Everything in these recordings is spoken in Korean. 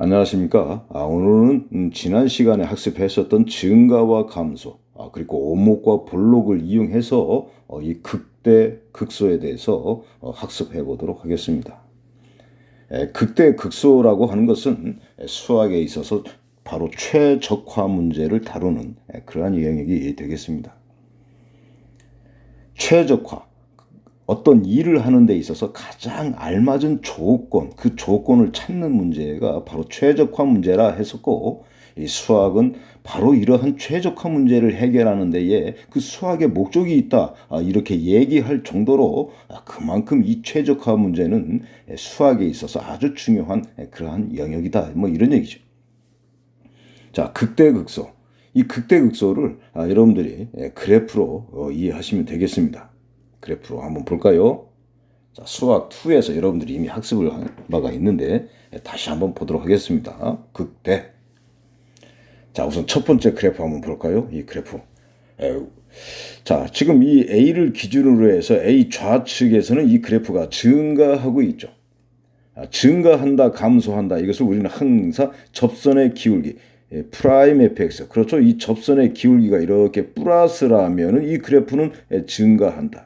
안녕하십니까. 오늘은 지난 시간에 학습했었던 증가와 감소, 그리고 오목과 볼록을 이용해서 이 극대, 극소에 대해서 학습해 보도록 하겠습니다. 극대, 극소라고 하는 것은 수학에 있어서 바로 최적화 문제를 다루는 그러한 영역이 되겠습니다. 최적화. 어떤 일을 하는 데 있어서 가장 알맞은 조건, 그 조건을 찾는 문제가 바로 최적화 문제라 했었고, 이 수학은 바로 이러한 최적화 문제를 해결하는 데에 그 수학의 목적이 있다, 이렇게 얘기할 정도로 그만큼 이 최적화 문제는 수학에 있어서 아주 중요한 그러한 영역이다, 뭐 이런 얘기죠. 자, 극대극소. 이 극대극소를 여러분들이 그래프로 이해하시면 되겠습니다. 그래프로 한번 볼까요? 자, 수학 2에서 여러분들이 이미 학습을 한 바가 있는데 다시 한번 보도록 하겠습니다. 극대. 자, 우선 첫 번째 그래프 한번 볼까요? 이 그래프. 자, 지금 이 A를 기준으로 해서 A 좌측에서는 이 그래프가 증가하고 있죠. 증가한다, 감소한다. 이것을 우리는 항상 접선의 기울기, 프라임 fx. 그렇죠. 이 접선의 기울기가 이렇게 플러스라면은 이 그래프는 증가한다.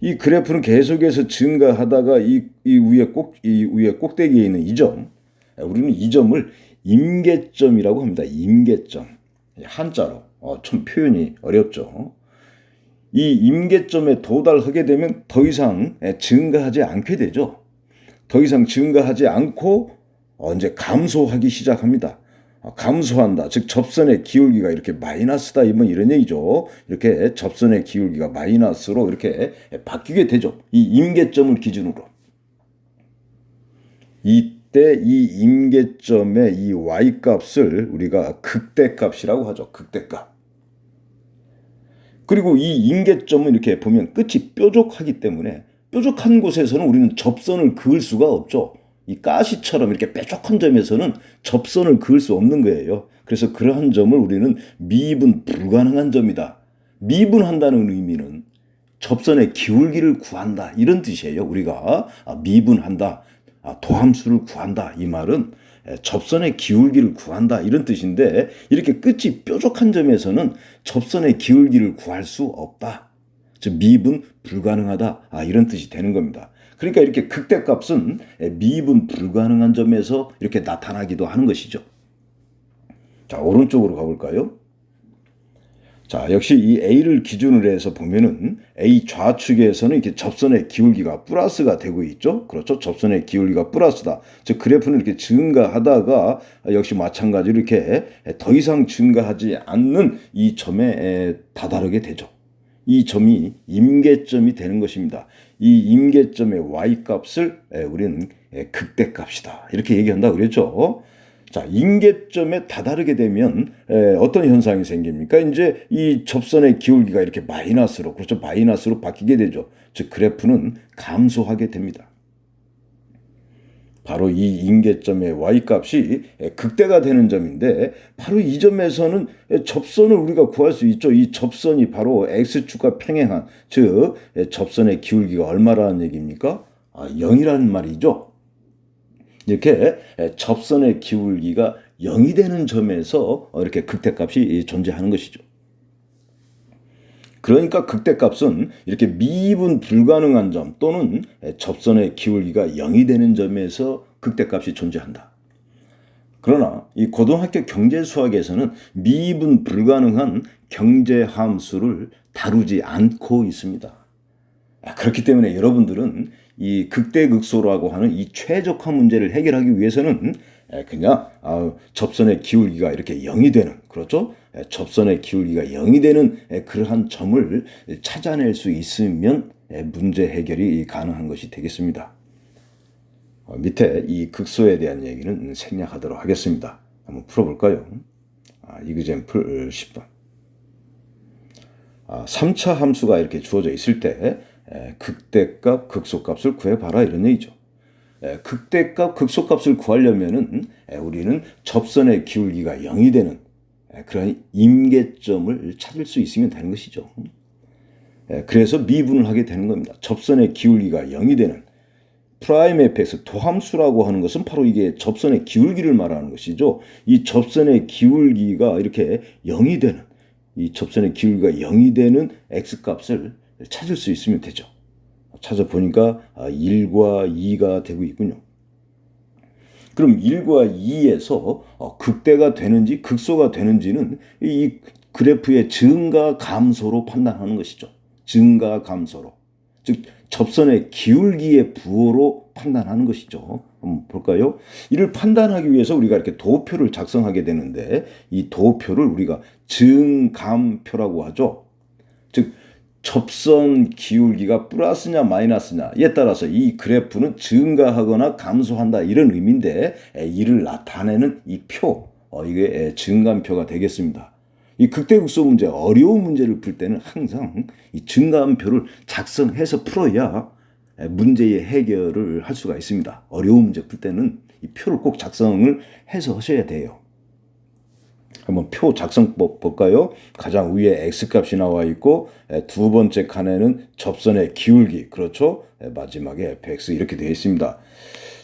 이 그래프는 계속해서 증가하다가 이 위에 꼭대기에 있는 이 점, 우리는 이 점을 임계점이라고 합니다. 임계점. 한자로. 좀 표현이 어렵죠. 이 임계점에 도달하게 되면 더 이상 증가하지 않게 되죠. 더 이상 증가하지 않고 이제 감소하기 시작합니다. 감소한다. 즉 접선의 기울기가 이렇게 마이너스다. 이런 얘기죠. 이렇게 접선의 기울기가 마이너스로 이렇게 바뀌게 되죠. 이 임계점을 기준으로. 이때 이 임계점의 이 y값을 우리가 극대값이라고 하죠. 극대값. 그리고 이 임계점은 이렇게 보면 끝이 뾰족하기 때문에 뾰족한 곳에서는 우리는 접선을 그을 수가 없죠. 이 가시처럼 이렇게 뾰족한 점에서는 접선을 그을 수 없는 거예요. 그래서 그러한 점을 우리는 미분 불가능한 점이다. 미분한다는 의미는 접선의 기울기를 구한다. 이런 뜻이에요. 우리가 미분한다. 도함수를 구한다. 이 말은 접선의 기울기를 구한다. 이런 뜻인데 이렇게 끝이 뾰족한 점에서는 접선의 기울기를 구할 수 없다. 즉 미분 불가능하다. 이런 뜻이 되는 겁니다. 그러니까 이렇게 극대값은 미분 불가능한 점에서 이렇게 나타나기도 하는 것이죠. 자, 오른쪽으로 가볼까요? 자, 역시 이 A를 기준으로 해서 보면은 A 좌측에서는 이렇게 접선의 기울기가 플러스가 되고 있죠. 그렇죠. 접선의 기울기가 플러스다. 즉 그래프는 이렇게 증가하다가 역시 마찬가지로 이렇게 더 이상 증가하지 않는 이 점에 다다르게 되죠. 이 점이 임계점이 되는 것입니다. 이 임계점의 y값을 우리는 극대값이다. 이렇게 얘기한다 그랬죠. 자, 임계점에 다다르게 되면 어떤 현상이 생깁니까? 이제 이 접선의 기울기가 이렇게 마이너스로, 그렇죠. 마이너스로 바뀌게 되죠. 즉 그래프는 감소하게 됩니다. 바로 이 임계점의 y값이 극대가 되는 점인데 바로 이 점에서는 접선을 우리가 구할 수 있죠. 이 접선이 바로 x축과 평행한, 즉 접선의 기울기가 얼마라는 얘기입니까? 0이라는 말이죠. 이렇게 접선의 기울기가 0이 되는 점에서 이렇게 극대값이 존재하는 것이죠. 그러니까 극대값은 이렇게 미분 불가능한 점 또는 접선의 기울기가 0이 되는 점에서 극대값이 존재한다. 그러나 이 고등학교 경제수학에서는 미분 불가능한 경제함수를 다루지 않고 있습니다. 그렇기 때문에 여러분들은 이 극대극소라고 하는 이 최적화 문제를 해결하기 위해서는 그냥 접선의 기울기가 이렇게 0이 되는, 그렇죠? 접선의 기울기가 0이 되는 그러한 점을 찾아낼 수 있으면 문제 해결이 가능한 것이 되겠습니다. 밑에 이 극소에 대한 얘기는 생략하도록 하겠습니다. 한번 풀어볼까요? 이그젬플 10번. 3차 함수가 이렇게 주어져 있을 때 극대값, 극소값을 구해봐라 이런 얘기죠. 극대값, 극소값을 구하려면은 우리는 접선의 기울기가 0이 되는 그런 임계점을 찾을 수 있으면 되는 것이죠. 그래서 미분을 하게 되는 겁니다. 접선의 기울기가 0이 되는 프라임 fx 도함수라고 하는 것은 바로 이게 접선의 기울기를 말하는 것이죠. 이 접선의 기울기가 이렇게 0이 되는, 이 접선의 기울기가 0이 되는 x값을 찾을 수 있으면 되죠. 찾아보니까 1과 2가 되고 있군요. 그럼 1과 2에서 극대가 되는지 극소가 되는지는 이 그래프의 증가 감소로 판단하는 것이죠. 증가 감소로. 즉 접선의 기울기의 부호로 판단하는 것이죠. 한번 볼까요? 이를 판단하기 위해서 우리가 이렇게 도표를 작성하게 되는데 이 도표를 우리가 증감표라고 하죠. 즉 접선 기울기가 플러스냐 마이너스냐에 따라서 이 그래프는 증가하거나 감소한다 이런 의미인데 이를 나타내는 이 표, 이게 증감표가 되겠습니다. 이 극대극소 문제, 어려운 문제를 풀 때는 항상 이 증감표를 작성해서 풀어야 문제의 해결을 할 수가 있습니다. 어려운 문제 풀 때는 이 표를 꼭 작성을 해서 하셔야 돼요. 한번 표 작성법 볼까요? 가장 위에 x값이 나와 있고 두 번째 칸에는 접선의 기울기, 그렇죠? 마지막에 fx 이렇게 되어 있습니다.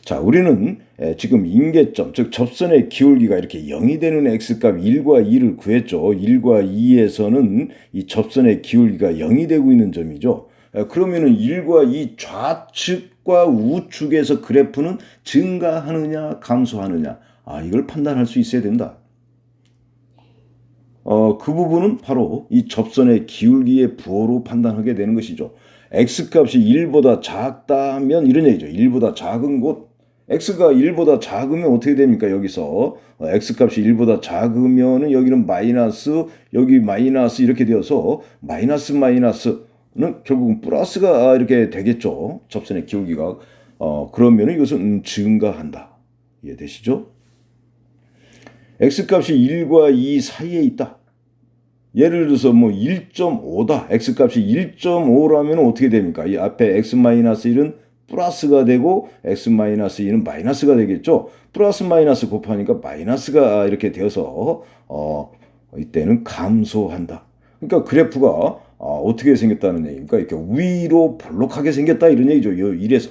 자, 우리는 지금 임계점, 즉 접선의 기울기가 이렇게 0이 되는 x값 1과 2를 구했죠. 1과 2에서는 이 접선의 기울기가 0이 되고 있는 점이죠. 그러면은 1과 2 좌측과 우측에서 그래프는 증가하느냐 감소하느냐, 이걸 판단할 수 있어야 된다. 그 부분은 바로 이 접선의 기울기의 부호로 판단하게 되는 것이죠. x값이 1보다 작다면 이런 얘기죠. 1보다 작은 곳, x가 1보다 작으면 어떻게 됩니까? 여기서 x값이 1보다 작으면은 여기는 마이너스, 여기 마이너스 이렇게 되어서 마이너스는 결국은 플러스가 이렇게 되겠죠. 접선의 기울기가. 그러면은 이것은 증가한다. 이해되시죠? x값이 1과 2 사이에 있다. 예를 들어서 뭐 1.5다. x값이 1.5라면 어떻게 됩니까? 이 앞에 x-1은 플러스가 되고 x-2는 마이너스가 되겠죠. 플러스 마이너스 곱하니까 마이너스가 이렇게 되어서 이때는 감소한다. 그러니까 그래프가 어떻게 생겼다는 얘기입니까? 이렇게 위로 볼록하게 생겼다 이런 얘기죠. 이래서.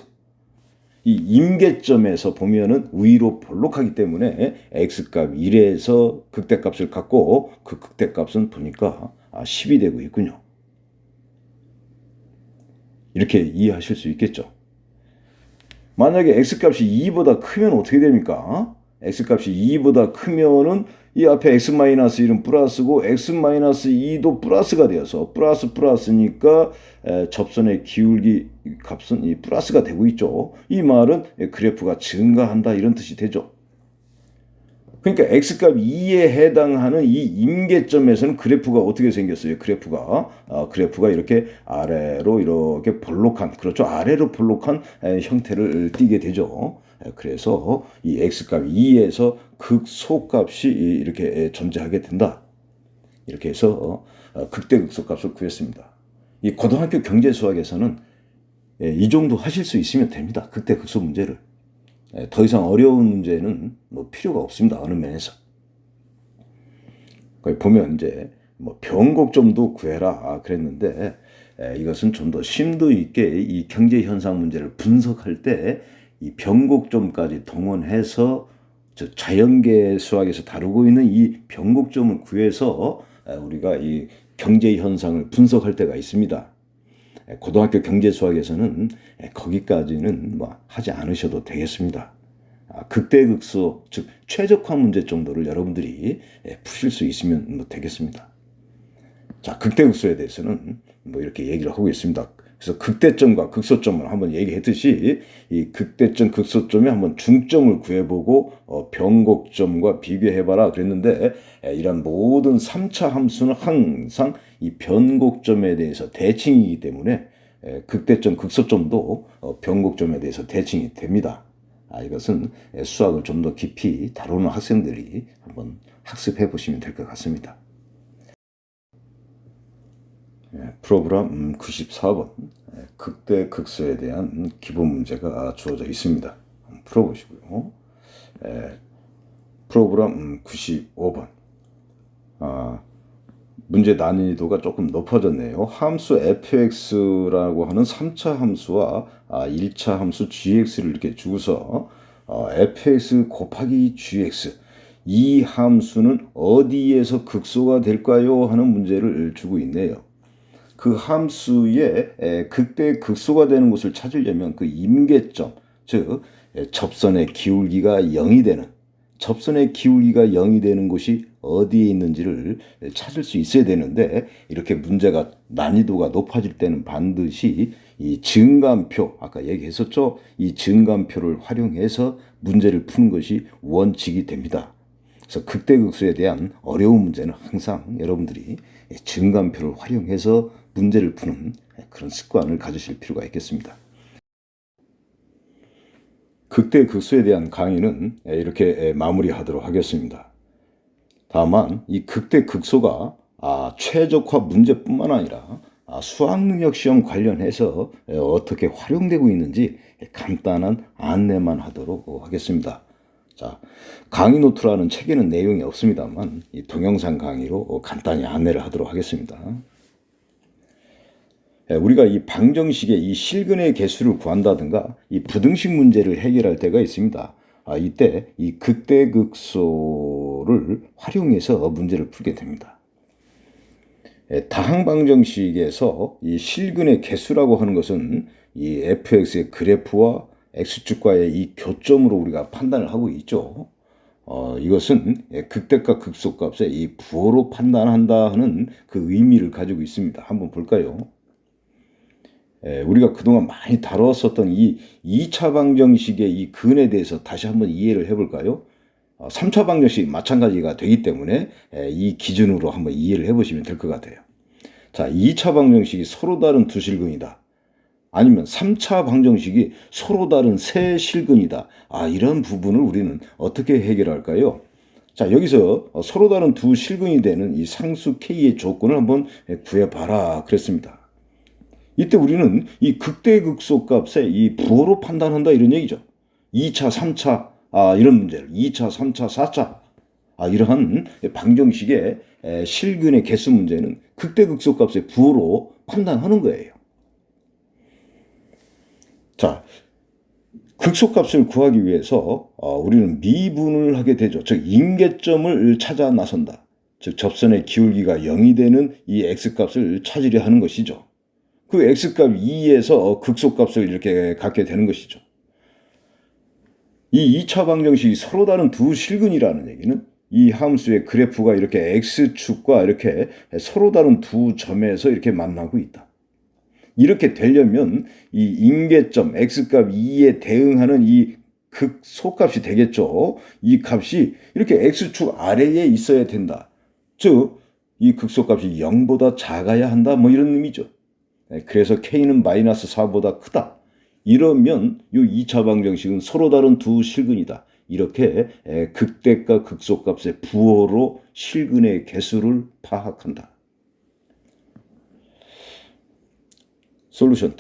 이 임계점에서 보면은 위로 볼록하기 때문에 x값 1에서 극대값을 갖고 그 극대값은 보니까 10이 되고 있군요. 이렇게 이해하실 수 있겠죠. 만약에 x값이 2보다 크면 어떻게 됩니까? x값이 2보다 크면은 이 앞에 x-1은 플러스고 x-2도 플러스가 되어서 플러스니까 접선의 기울기 값은 이 플러스가 되고 있죠. 이 말은 그래프가 증가한다 이런 뜻이 되죠. 그러니까 x값 2에 해당하는 이 임계점에서는 그래프가 어떻게 생겼어요? 그래프가 이렇게 아래로 이렇게 볼록한, 그렇죠? 아래로 볼록한 형태를 띠게 되죠. 그래서 이 x값 2에서 극소값이 이렇게 존재하게 된다. 이렇게 해서 극대극소값을 구했습니다. 이 고등학교 경제수학에서는 이 정도 하실 수 있으면 됩니다. 극대극소 문제를. 더 이상 어려운 문제는 뭐 필요가 없습니다. 어느 면에서. 거기 보면 이제 뭐 변곡점도 구해라 그랬는데 이것은 좀 더 심도 있게 이 경제 현상 문제를 분석할 때 이 변곡점까지 동원해서 자연계 수학에서 다루고 있는 이 변곡점을 구해서 우리가 이 경제 현상을 분석할 때가 있습니다. 고등학교 경제 수학에서는 거기까지는 뭐 하지 않으셔도 되겠습니다. 극대극소, 즉 최적화 문제 정도를 여러분들이 푸실 수 있으면 뭐 되겠습니다. 자, 극대극소에 대해서는 뭐 이렇게 얘기를 하고 있습니다. 그래서 극대점과 극소점을 한번 얘기했듯이 이 극대점, 극소점에 한번 중점을 구해보고 변곡점과 비교해봐라 그랬는데 이런 모든 3차 함수는 항상 이 변곡점에 대해서 대칭이기 때문에 극대점, 극소점도 변곡점에 대해서 대칭이 됩니다. 이것은 수학을 좀 더 깊이 다루는 학생들이 한번 학습해 보시면 될 것 같습니다. 프로그램 94번 극대 극소에 대한 기본 문제가 주어져 있습니다. 풀어보시고요. 프로그램 95번 문제 난이도가 조금 높아졌네요. 함수 fx라고 하는 3차 함수와 1차 함수 gx를 이렇게 주고서 fx 곱하기 gx 이 함수는 어디에서 극소가 될까요? 하는 문제를 주고 있네요. 그 함수의 극대 극소가 되는 곳을 찾으려면 그 임계점, 즉 접선의 기울기가 0이 되는 접선의 기울기가 0이 되는 곳이 어디에 있는지를 찾을 수 있어야 되는데 이렇게 문제가 난이도가 높아질 때는 반드시 이 증감표, 아까 얘기했었죠? 이 증감표를 활용해서 문제를 푸는 것이 원칙이 됩니다. 그래서 극대극소에 대한 어려운 문제는 항상 여러분들이 증감표를 활용해서 문제를 푸는 그런 습관을 가지실 필요가 있겠습니다. 극대극소에 대한 강의는 이렇게 마무리하도록 하겠습니다. 다만 이 극대극소가 최적화 문제뿐만 아니라 수학능력 시험 관련해서 어떻게 활용되고 있는지 간단한 안내만 하도록 하겠습니다. 자, 강의 노트라는 책에는 내용이 없습니다만 이 동영상 강의로 간단히 안내를 하도록 하겠습니다. 우리가 이 방정식의 이 실근의 개수를 구한다든가 이 부등식 문제를 해결할 때가 있습니다. 이때 이 극대극소를 활용해서 문제를 풀게 됩니다. 다항 방정식에서 이 실근의 개수라고 하는 것은 이 fx의 그래프와 x축과의 이 교점으로 우리가 판단을 하고 있죠. 이것은 극대값 극소값의 이 부호로 판단한다 하는 그 의미를 가지고 있습니다. 한번 볼까요? 우리가 그동안 많이 다뤘었던 이 2차 방정식의 이 근에 대해서 다시 한번 이해를 해볼까요? 3차 방정식이 마찬가지가 되기 때문에 이 기준으로 한번 이해를 해보시면 될 것 같아요. 자, 2차 방정식이 서로 다른 두 실근이다. 아니면 3차 방정식이 서로 다른 세 실근이다. 이런 부분을 우리는 어떻게 해결할까요? 자, 여기서 서로 다른 두 실근이 되는 이 상수 K의 조건을 한번 구해봐라 그랬습니다. 이때 우리는 이 극대극소 값의 이 부호로 판단한다 이런 얘기죠. 2차, 3차 이런 문제를 2차, 3차, 4차 이러한 방정식의 실근의 개수 문제는 극대극소 값의 부호로 판단하는 거예요. 자, 극소값을 구하기 위해서 우리는 미분을 하게 되죠. 즉 임계점을 찾아 나선다. 즉 접선의 기울기가 0이 되는 이 x값을 찾으려 하는 것이죠. 그 x값 2에서 극소값을 이렇게 갖게 되는 것이죠. 이 2차 방정식이 서로 다른 두 실근이라는 얘기는 이 함수의 그래프가 이렇게 x축과 이렇게 서로 다른 두 점에서 이렇게 만나고 있다. 이렇게 되려면 이 임계점 x값 2에 대응하는 이 극소값이 되겠죠. 이 값이 이렇게 x축 아래에 있어야 된다. 즉, 이 극소값이 0보다 작아야 한다. 뭐 이런 의미죠. 그래서 K는 마이너스 4보다 크다. 이러면 이 2차 방정식은 서로 다른 두 실근이다. 이렇게 극대값 극소값의 부호로 실근의 개수를 파악한다. 솔루션 2.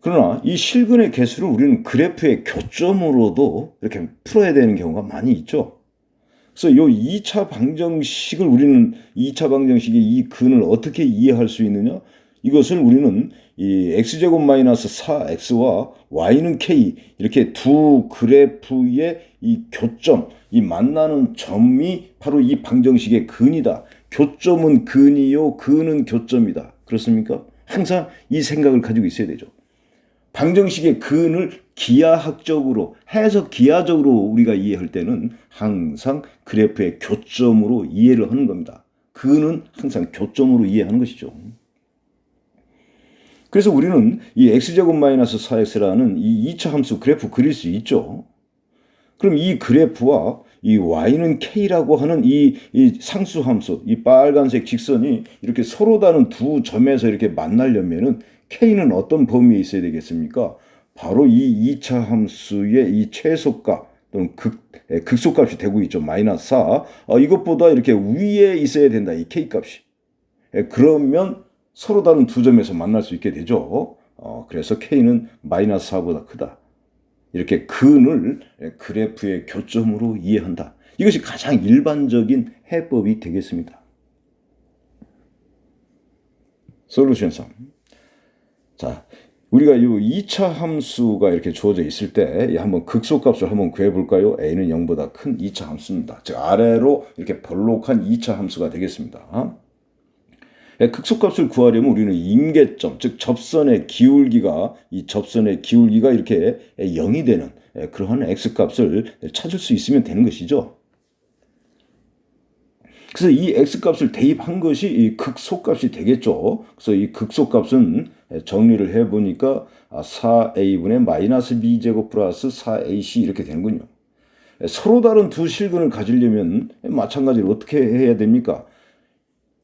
그러나 이 실근의 개수를 우리는 그래프의 교점으로도 이렇게 풀어야 되는 경우가 많이 있죠. 그래서 이 2차 방정식을 우리는 2차 방정식의 이 근을 어떻게 이해할 수 있느냐? 이것을 우리는 이 x제곱 마이너스 4x와 y는 k 이렇게 두 그래프의 이 교점, 이 만나는 점이 바로 이 방정식의 근이다. 교점은 근이요, 근은 교점이다. 그렇습니까? 항상 이 생각을 가지고 있어야 되죠. 방정식의 근을 기하학적으로 해석 기하적으로 우리가 이해할 때는 항상 그래프의 교점으로 이해를 하는 겁니다. 근은 항상 교점으로 이해하는 것이죠. 그래서 우리는 이 x제곱 마이너스 4x라는 이 2차 함수 그래프 그릴 수 있죠. 그럼 이 그래프와 이 y는 k라고 하는 이 상수 함수, 이 빨간색 직선이 이렇게 서로 다른 두 점에서 이렇게 만나려면은 k는 어떤 범위에 있어야 되겠습니까? 바로 이 2차 함수의 이 최소값 또는 극소값이 되고 있죠. 마이너스 4. 이것보다 이렇게 위에 있어야 된다. 이 k값이. 그러면 서로 다른 두 점에서 만날 수 있게 되죠. 그래서 k는 마이너스 4보다 크다. 이렇게 근을 그래프의 교점으로 이해한다. 이것이 가장 일반적인 해법이 되겠습니다. 솔루션 3. 자, 우리가 이 2차 함수가 이렇게 주어져 있을 때 한번 극소값을 한번 구해볼까요? a는 0보다 큰 2차 함수입니다. 즉 아래로 이렇게 볼록한 2차 함수가 되겠습니다. 극소값을 구하려면 우리는 임계점, 즉 접선의 기울기가 이렇게 0이 되는 그러한 x값을 찾을 수 있으면 되는 것이죠. 그래서 이 x값을 대입한 것이 이 극소값이 되겠죠. 그래서 이 극소값은 정리를 해보니까 4a분의 마이너스 b제곱 플러스 4ac 이렇게 되는군요. 서로 다른 두 실근을 가지려면 마찬가지로 어떻게 해야 됩니까?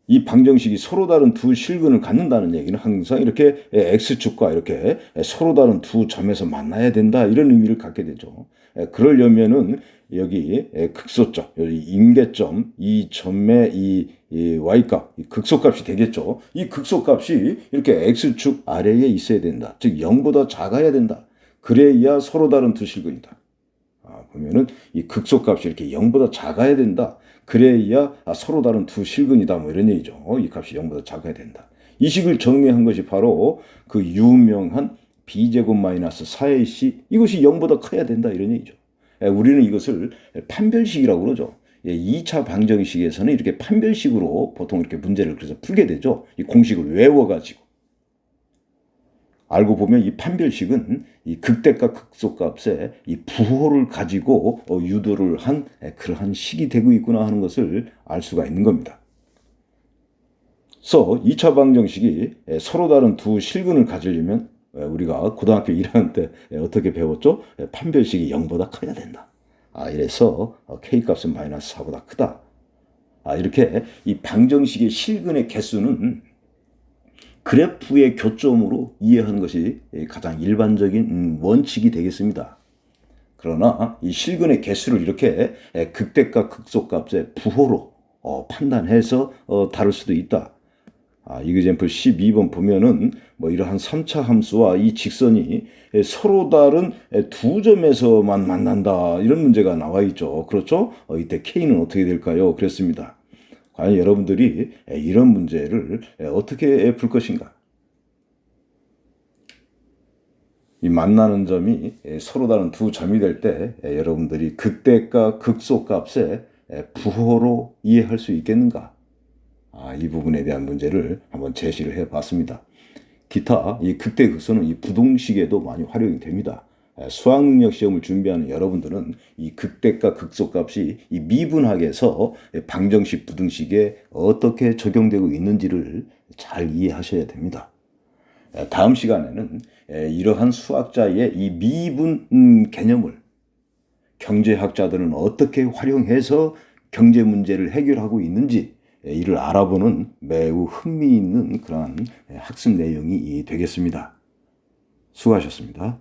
이 방정식이 서로 다른 두 실근을 갖는다는 얘기는 항상 이렇게 x축과 이렇게 서로 다른 두 점에서 만나야 된다 이런 의미를 갖게 되죠. 그러려면은 여기 극소점, 여기 임계점, 이 점의 이 y값, 이 극소값이 되겠죠. 이 극소값이 이렇게 x축 아래에 있어야 된다. 즉 0보다 작아야 된다. 그래야 서로 다른 두 실근이다. 보면은 이 극소값이 이렇게 0보다 작아야 된다. 그래야 서로 다른 두 실근이다. 뭐 이런 얘기죠. 이 값이 0보다 작아야 된다. 이 식을 정리한 것이 바로 그 유명한 b제곱 마이너스 4ac 이것이 0보다 커야 된다. 이런 얘기죠. 우리는 이것을 판별식이라고 그러죠. 2차 방정식에서는 이렇게 판별식으로 보통 이렇게 문제를 그래서 풀게 되죠. 이 공식을 외워가지고. 알고 보면 이 판별식은 이 극대값 극소값에 이 부호를 가지고 유도를 한 그러한 식이 되고 있구나 하는 것을 알 수가 있는 겁니다. 그래서 2차 방정식이 서로 다른 두 실근을 가지려면 우리가 고등학교 1학년 때 어떻게 배웠죠? 판별식이 0보다 커야 된다. 이래서 K값은 마이너스 4보다 크다. 이렇게 이 방정식의 실근의 개수는 그래프의 교점으로 이해하는 것이 가장 일반적인 원칙이 되겠습니다. 그러나 이 실근의 개수를 이렇게 극대값 극소값의 부호로 판단해서 다룰 수도 있다. 이그젬플 12번 보면은 뭐 이러한 3차 함수와 이 직선이 서로 다른 두 점에서만 만난다 이런 문제가 나와 있죠. 그렇죠? 이때 K는 어떻게 될까요? 그랬습니다. 과연 여러분들이 이런 문제를 어떻게 풀 것인가? 이 만나는 점이 서로 다른 두 점이 될 때 여러분들이 극대값 극소값의 부호로 이해할 수 있겠는가? 이 부분에 대한 문제를 한번 제시를 해봤습니다. 기타 이 극대 극소는 이 부동식에도 많이 활용이 됩니다. 수학능력 시험을 준비하는 여러분들은 이 극대값 극소값이 이 미분학에서 방정식 부등식에 어떻게 적용되고 있는지를 잘 이해하셔야 됩니다. 다음 시간에는 이러한 수학자의 이 미분 개념을 경제학자들은 어떻게 활용해서 경제 문제를 해결하고 있는지 이를 알아보는 매우 흥미있는 그러한 학습 내용이 되겠습니다. 수고하셨습니다.